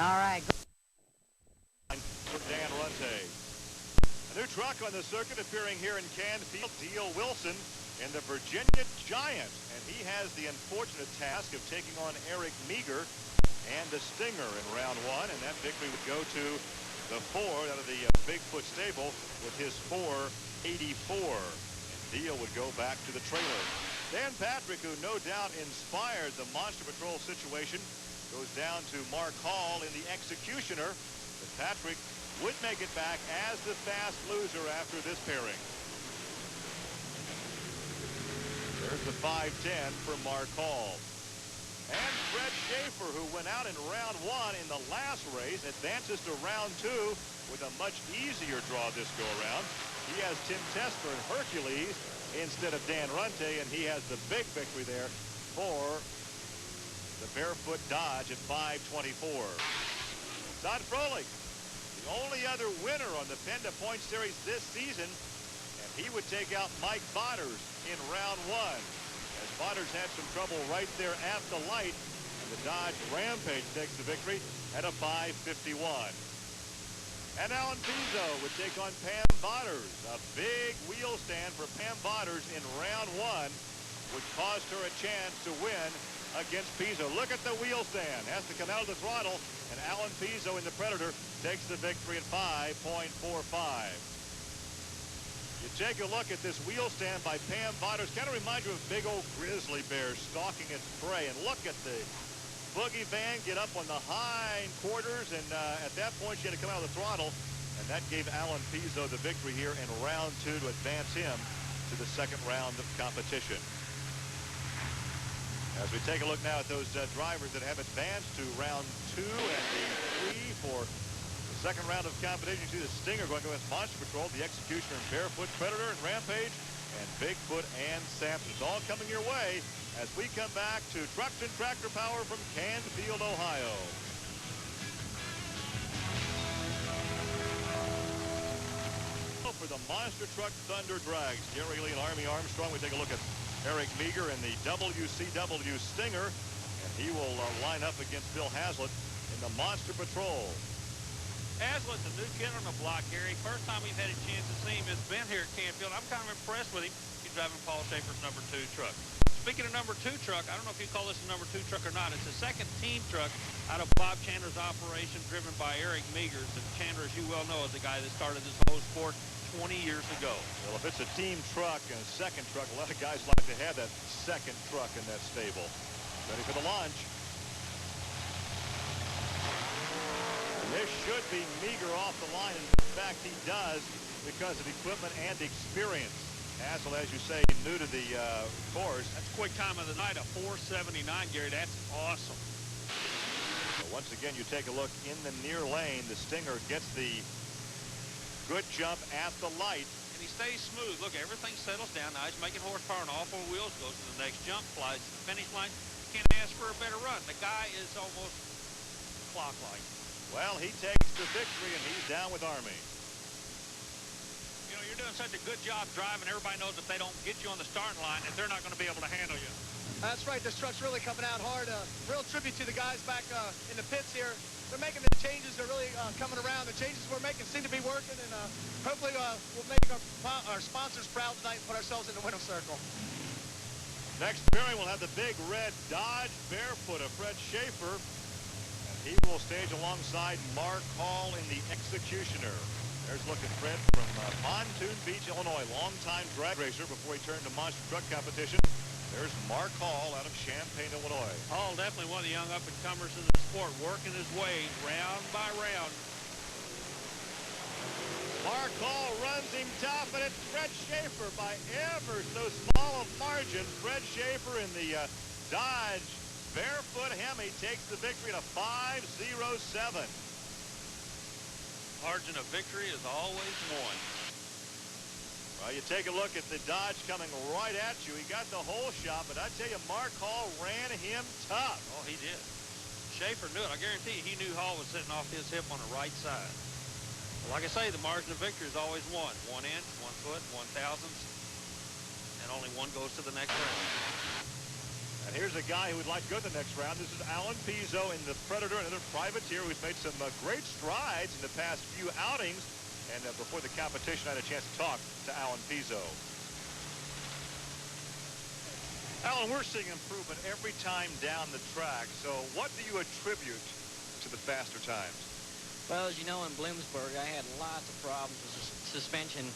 All right. For Dan Runte. A new truck on the circuit appearing here in Canfield, Deal Wilson in the Virginia Giant. And he has the unfortunate task of taking on Eric Meager and the Stinger in round one. And that victory would go to the Ford out of the Bigfoot stable with his 484. And Deal would go back to the trailer. Dan Patrick, who no doubt inspired the Monster Patrol situation, goes down to Mark Hall in the Executioner. But Patrick would make it back as the fast loser after this pairing. There's the 510 for Mark Hall. And Fred Schaefer, who went out in round one in the last race, advances to round two with a much easier draw this go-around. He has Tim Tester and Hercules instead of Dan Runte, and he has the big victory there for the Barefoot Dodge at 524. Todd Froelich, the only other winner on the PENDA Point Series this season, and he would take out Mike Botters in round one, as Botters had some trouble right there at the light, and the Dodge Rampage takes the victory at a 551. And Alan Pizzo would take on Pam Botters. A big wheel stand for Pam Botters in round one would cost her a chance to win against Pizzo. Look at the wheel stand. Has to come out of the throttle, and Alan Pizzo in the Predator takes the victory at 5.45. You take a look at this wheel stand by Pam Botters. Kind of reminds you of a big old grizzly bear stalking its prey. And look at the boogie van get up on the hind quarters, and at that point she had to come out of the throttle, and that gave Alan Pizzo the victory here in round two to advance him to the second round of competition. As we take a look now at those drivers that have advanced to round two and the three for the second round of competition. You see the Stinger going against Monster Patrol, the Executioner and Barefoot, Predator and Rampage, and Bigfoot and Samson. It's all coming your way as we come back to Trucks and Tractor Power from Canfield, Ohio. For the Monster Truck Thunder Drags, Gary Lee and Army Armstrong, we take a look at Eric Meager in the WCW Stinger, and he will line up against Bill Hazlitt in the Monster Patrol. Hazlitt's a new kid on the block, Gary. First time we've had a chance to see him has been here at Canfield. I'm kind of impressed with him. He's driving Paul Schaefer's number 2 truck. Speaking of number 2 truck, I don't know if you call this a number 2 truck or not. It's the second team truck out of Bob Chandler's operation, driven by Eric Meager. And Chandler, as you well know, is the guy that started this whole sport 20 years ago. Well, if it's a team truck and a second truck, a lot of guys like to have that second truck in that stable. Ready for the launch. And this should be Meager off the line. In fact, he does because of equipment and experience. Hassel, as you say, new to the course. That's quick time of the night, a 479, Gary. That's awesome. So once again, you take a look in the near lane. The Stinger gets the good jump at the light. And he stays smooth. Look, everything settles down. Now he's making horsepower on all 4 wheels. Goes to the next jump, flies to the finish line. Can't ask for a better run. The guy is almost clock-like. Well, he takes the victory, and he's down with Army. You know, you're doing such a good job driving. Everybody knows if they don't get you on the starting line, that they're not going to be able to handle you. That's right. This truck's really coming out hard. Real tribute to the guys back in the pits here. They're making the changes. They're really coming around. The changes we're making seem to be working, and hopefully we'll make our sponsors proud tonight and put ourselves in the winner's circle. Next pairing, we'll have the big red Dodge Barefoot of Fred Schaefer, and he will stage alongside Mark Hall in the Executioner. There's a look at Fred from Pontoon Beach, Illinois, longtime drag racer before he turned to monster truck competition. There's Mark Hall out of Champaign, Illinois. Hall, definitely one of the young up-and-comers in the sport, working his way round by round. Mark Hall runs him tough, and it's Fred Schaefer by ever so small a margin. Fred Schaefer in the Dodge Barefoot Hemi takes the victory at a 507. Margin of victory is always one. Well, you take a look at the Dodge coming right at you. He got the whole shot, but I tell you, Mark Hall ran him tough. Oh, he did. Schaefer knew it. I guarantee you, he knew Hall was sitting off his hip on the right side. Well, like I say, the margin of victory is always one. 1 inch, 1 foot, 1 thousandths, and only one goes to the next round. And here's a guy who would like to go to the next round. This is Alan Pizzo in the Predator, another privateer who's made some great strides in the past few outings. And before the competition, I had a chance to talk to Alan Pizzo. Alan, we're seeing improvement every time down the track. So what do you attribute to the faster times? Well, as you know, in Bloomsburg, I had lots of problems with suspension.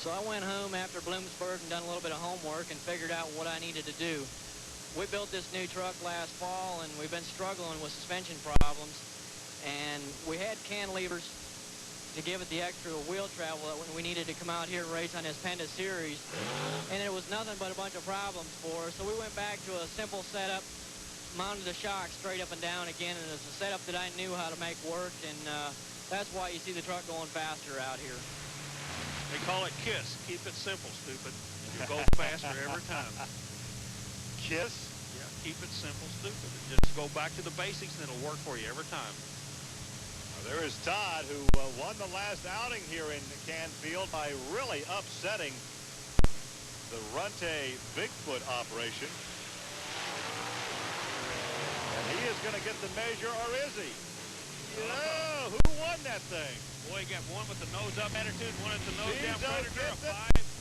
So I went home after Bloomsburg and done a little bit of homework and figured out what I needed to do. We built this new truck last fall, and we've been struggling with suspension problems. And we had cantilevers to give it the extra wheel travel that we needed to come out here and race on this PENDA series. And it was nothing but a bunch of problems for us. So we went back to a simple setup, mounted the shock straight up and down again, and it's a setup that I knew how to make work, and that's why you see the truck going faster out here. They call it KISS. Keep it simple, stupid. You'll go faster every time. KISS? Yeah, keep it simple, stupid. Just go back to the basics, and it'll work for you every time. Well, there is Todd, who won the last outing here in Canfield by really upsetting the Runte Bigfoot operation. And he is going to get the measure, or is he? Oh, who won that thing? Boy, he got one with the nose up attitude, one with the nose down Predator, a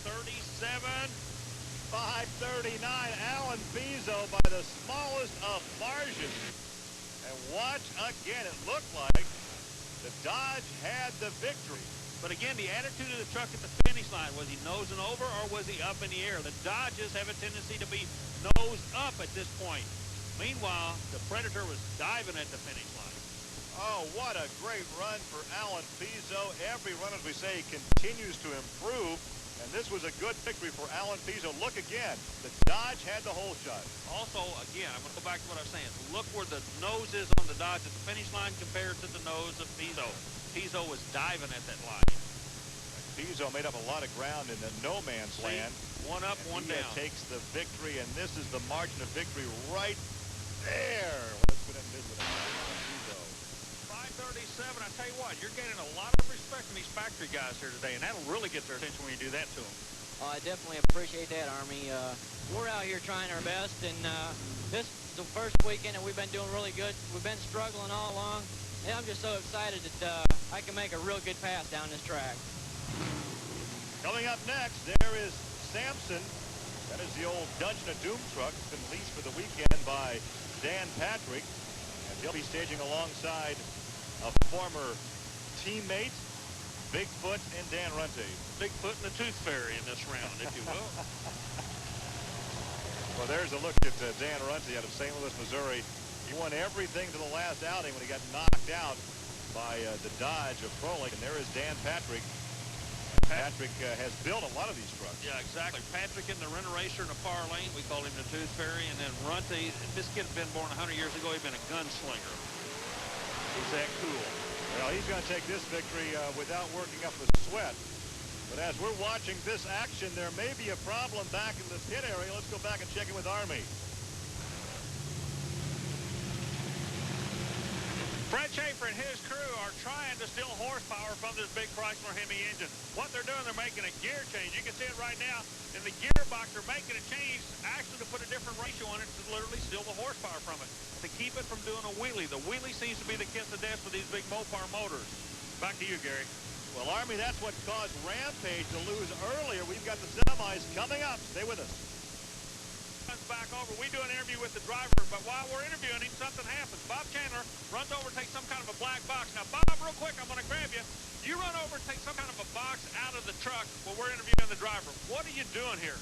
537. 539, Alan Pizzo by the smallest of margins. And watch again, it looked like the Dodge had the victory. But again, the attitude of the truck at the finish line, was he nosing over or was he up in the air? The Dodges have a tendency to be nose up at this point. Meanwhile, the Predator was diving at the finish line. Oh, what a great run for Alan Pizzo. Every run, as we say, continues to improve. And this was a good victory for Alan Pizzo. Look again, the Dodge had the whole shot. Also, again, I'm going to go back to what I was saying. Look where the nose is on the Dodge at the finish line compared to the nose of Pizzo. Pizzo was diving at that line. Pizzo made up a lot of ground in the no man's land. One up, and one he down. Takes the victory, and this is the margin of victory right there. Let's go ahead and visit Pizzo. 537, I tell you what, you're gaining a lot of respect from these factory guys here today, and that'll really get their attention when you do that to them. I definitely appreciate that, Army. We're out here trying our best, and this is the first weekend that we've been doing really good. We've been struggling all along, and I'm just so excited that I can make a real good pass down this track. Coming up next, there is Samson. That is the old Dungeon of Doom truck. It's been leased for the weekend by Dan Patrick, and he'll be staging alongside a former teammate, Bigfoot and Dan Runte. Bigfoot and the Tooth Fairy in this round, if you will. Well, there's a look at Dan Runte out of St. Louis, Missouri. He won everything to the last outing when he got knocked out by the Dodge of Froelich. And there is Dan Patrick. Patrick has built a lot of these trucks. Yeah, exactly. Patrick in the Renner Racer in the far lane. We call him the Tooth Fairy. And then Runte, this kid had been born 100 years ago. He'd been a gunslinger. He's that cool. Well, he's going to take this victory without working up a sweat. But as we're watching this action, there may be a problem back in the pit area. Let's go back and check in with Army. Fred Schaefer and his crew are trying to steal horsepower from this big Chrysler Hemi engine. What they're doing, they're making a gear change. You can see it right now in the gearbox. They're making a change actually to put a different ratio on it to literally steal the horsepower from it, to keep it from doing a wheelie. The wheelie seems to be the kiss of death for these big Mopar motors. Back to you, Gary. Well, Army, that's what caused Rampage to lose earlier. We've got the semis coming up. Stay with us. Back over. We do an interview with the driver, but while we're interviewing him, something happens. Bob Chandler runs over and takes some kind of a black box. Now, Bob, real quick, I'm going to grab you. You run over and take some kind of a box out of the truck while we're interviewing the driver. What are you doing here?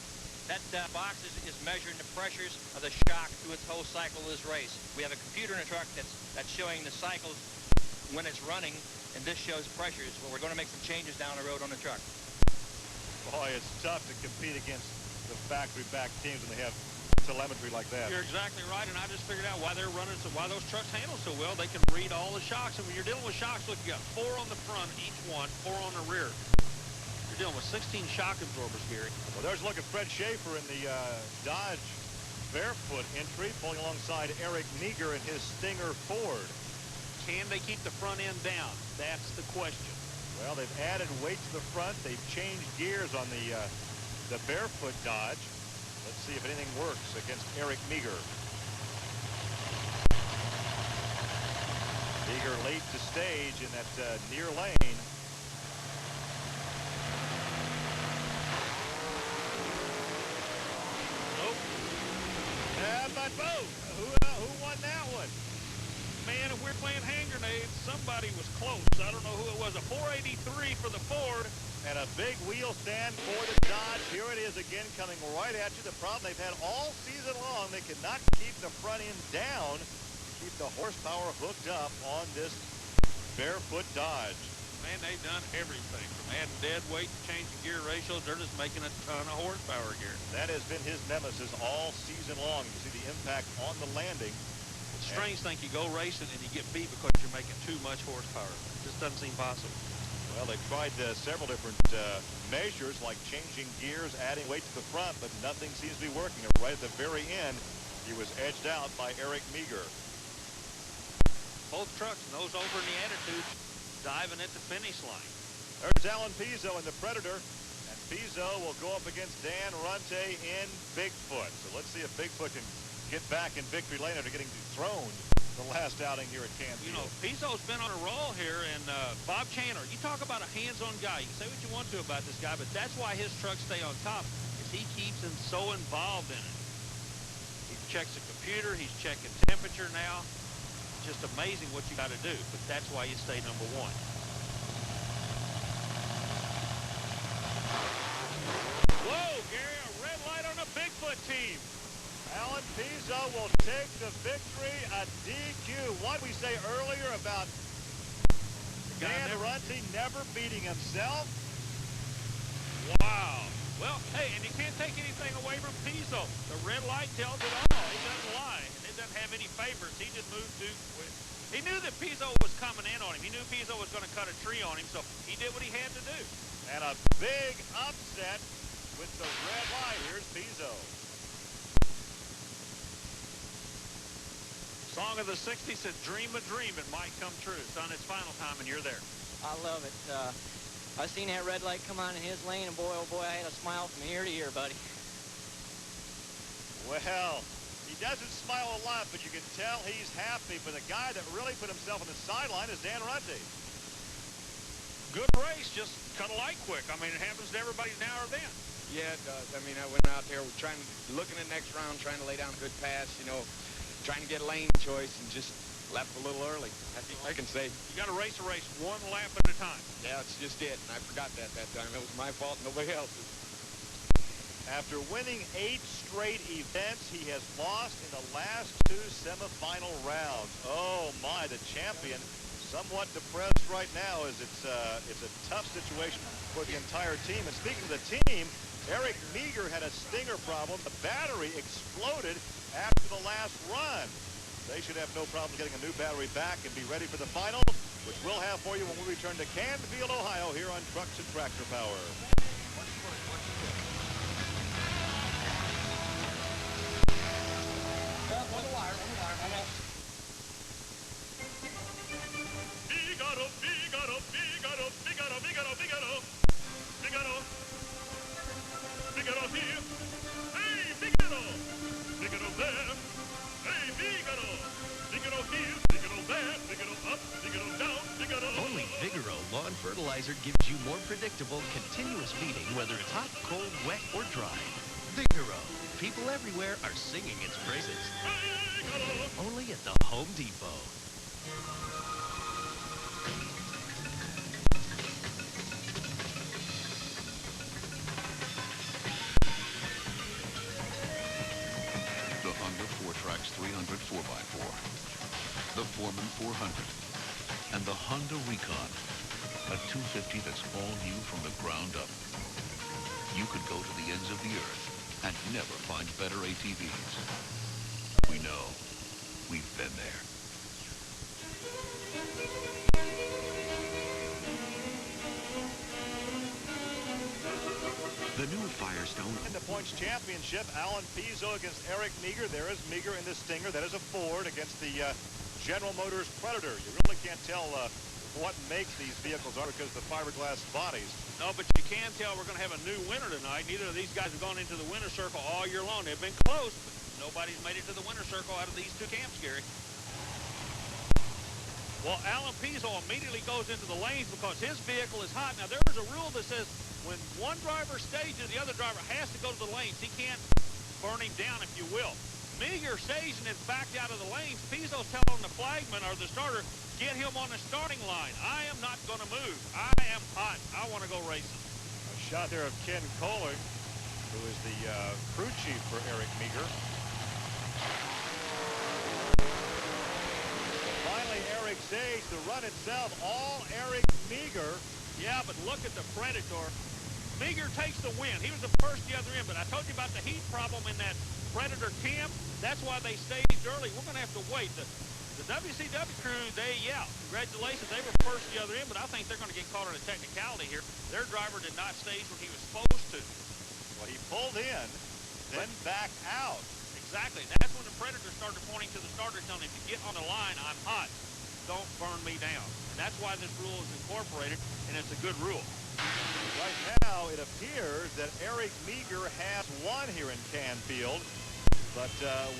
That box is measuring the pressures of the shock through its whole cycle of this race. We have a computer in the truck that's showing the cycles when it's running, and this shows pressures. Well, we're going to make some changes down the road on the truck. Boy, it's tough to compete against the factory-backed teams when they have telemetry like that. You're exactly right, and I just figured out why they're running, so why those trucks handle so well. They can read all the shocks, and when you're dealing with shocks, look, you got 4 on the front, each one, 4 on the rear. You're dealing with 16 shock absorbers, Gary. Well, there's a look at Fred Schaefer in the Dodge Barefoot entry, pulling alongside Eric Meager in his Stinger Ford. Can they keep the front end down? That's the question. Well, they've added weight to the front. They've changed gears on the Barefoot Dodge. Let's see if anything works against Eric Meager. Eager late to stage in that near lane. Nope. But boom! Who won that one? Man, if we're playing hand grenades, somebody was close. I don't know who it was. A 483 for the Ford. And a big wheel stand for the Dodge. Here it is again, coming right at you. The problem they've had all season long, they cannot keep the front end down to keep the horsepower hooked up on this barefoot Dodge. Man, they've done everything from adding dead weight to changing gear ratios. They're just making a ton of horsepower gear. That has been his nemesis all season long. You see the impact on the landing. Strange thing, you go racing and you get beat because you're making too much horsepower. It just doesn't seem possible. Well, they've tried several different measures, like changing gears, adding weight to the front, but nothing seems to be working. And right at the very end, he was edged out by Eric Meager. Both trucks, nose over in the attitude, diving at the finish line. There's Alan Pizzo in the Predator, and Pizzo will go up against Dan Runte in Bigfoot. So let's see if Bigfoot can get back in victory lane after getting dethroned the last outing here at Canfield. You know, Pizzo's been on a roll here, and Bob Chandler, you talk about a hands-on guy. You can say what you want to about this guy, but that's why his trucks stay on top, is he keeps him so involved in it. He checks the computer, he's checking temperature now. It's just amazing what you got to do, but that's why you stay number one. Whoa, Gary, a red light on the Bigfoot team. Alan Pizzo will take the victory, a DQ. What we say earlier about Dan Runte never beating himself. Wow. Well, hey, and you can't take anything away from Pizzo. The red light tells it all. He doesn't lie, and it doesn't have any favors. He just moved too quick. He knew that Pizzo was coming in on him. He knew Pizzo was going to cut a tree on him, so he did what he had to do. And a big upset with the red light. Here's Pizzo. Song of the 60s said, dream a dream, it might come true. Son, it's final time, and you're there. I love it. I seen that red light come on in his lane, and boy, oh boy, I had a smile from ear to ear, buddy. Well, he doesn't smile a lot, but you can tell he's happy. But the guy that really put himself on the sideline is Dan Runte. Good race, just kind of light quick. I mean, it happens to everybody now or then. Yeah, it does. I mean, I went out there looking at the next round, trying to lay down a good pass, you know, trying to get lane choice, and just left a little early. That's all I can say. You got to race a race one lap at a time. Yeah, that's just it. And I forgot that time. It was my fault, nobody else's. After winning 8 straight events, he has lost in the last 2 semifinal rounds. Oh my, the champion somewhat depressed right now, as it's a tough situation for the entire team. And speaking of the team, Eric Meager had a stinger problem. The battery exploded after the last run. They should have no problem getting a new battery back and be ready for the final, which we'll have for you when we return to Canfield, Ohio, here on Trucks and Tractor Power. Figaro here. Hey, Figaro! Figaro there. Hey, Figaro! Figaro here, Figaro there, Figaro up, Figaro down, Figaro... Only Figaro Lawn Fertilizer gives you more predictable, continuous feeding, whether it's hot, cold, wet, or dry. Figaro. People everywhere are singing its praises. Figaro! Only at the Home Depot. The Honda 4Trax 300 4x4, the Foreman 400, and the Honda Recon, a 250 that's all new from the ground up. You could go to the ends of the earth and never find better ATVs. We know. We've been there. The new Firestone. In the points championship, Alan Pizzo against Eric Meager. There is Meager in the Stinger. That is a Ford against the General Motors Predator. You really can't tell what makes these vehicles are because of the fiberglass bodies. No, but you can tell we're going to have a new winner tonight. Neither of these guys have gone into the winner's circle all year long. They've been close, but nobody's made it to the winner's circle out of these two camps, Gary. Well, Alan Pizzo immediately goes into the lanes because his vehicle is hot. Now, there's a rule that says when one driver stages, the other driver has to go to the lanes. He can't burn him down, if you will. Meager staging is backed out of the lanes. Pizzo's telling the flagman or the starter, get him on the starting line. I am not going to move. I am hot. I want to go racing. A shot there of Ken Kohler, who is the crew chief for Eric Meager. Finally, Eric Sage, the run itself, all Eric Meager. Yeah, but look at the Predator. Meager takes the win. He was the first the other end, but I told you about the heat problem in that Predator camp. That's why they staged early. We're going to have to wait. The WCW crew, congratulations. They were first the other end, but I think they're going to get caught on a technicality here. Their driver did not stage when he was supposed to. Well, he pulled in, then backed out. Exactly. That's when the Predator started pointing to the starter, telling him, if you get on the line, I'm hot. Don't burn me down. And that's why this rule is incorporated, and it's a good rule. Right now, it appears that Eric Meager has won here in Canfield, but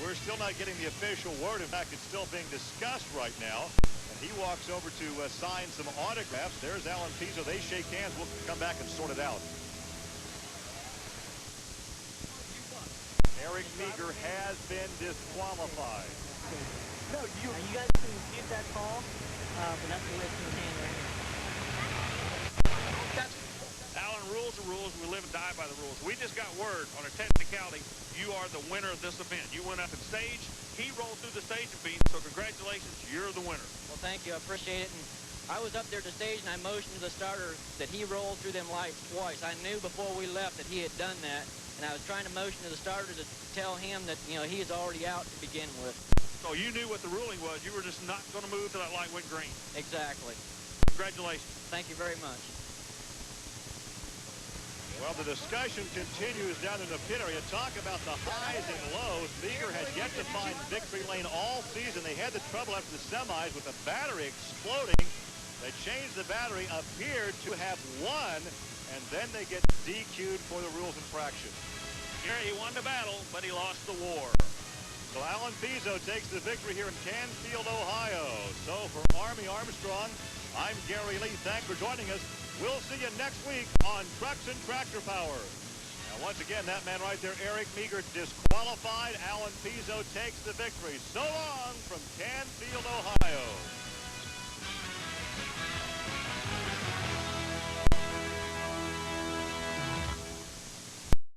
we're still not getting the official word. In fact, it's still being discussed right now. And he walks over to sign some autographs. There's Alan Pizzo. They shake hands. We'll come back and sort it out. Eric Meager has been disqualified. No, you guys can dispute that call, but that's the way it's in the hand right here. Alan, rules are rules. We live and die by the rules. We just got word on a technicality. You are the winner of this event. You went up and staged. He rolled through the staging beam, so congratulations. You're the winner. Well, thank you. I appreciate it. And I was up there to stage, and I motioned to the starter that he rolled through them lights twice. I knew before we left that he had done that, and I was trying to motion to the starter to tell him that, he is already out to begin with. So you knew what the ruling was. You were just not going to move till that light went green. Exactly. Congratulations. Thank you very much. Well, the discussion continues down in the pit area. Talk about the highs and lows. Meager had yet to find victory lane all season. They had the trouble after the semis with the battery exploding. They changed the battery, appeared to have won, and then they get DQ'd for the rules infraction. Gary, he won the battle, but he lost the war. So Alan Pizzo takes the victory here in Canfield, Ohio. So for Army Armstrong, I'm Gary Lee. Thanks for joining us. We'll see you next week on Trucks and Tractor Power. Now, once again, that man right there, Eric Meager, disqualified. Alan Pizzo takes the victory. So long from Canfield, Ohio.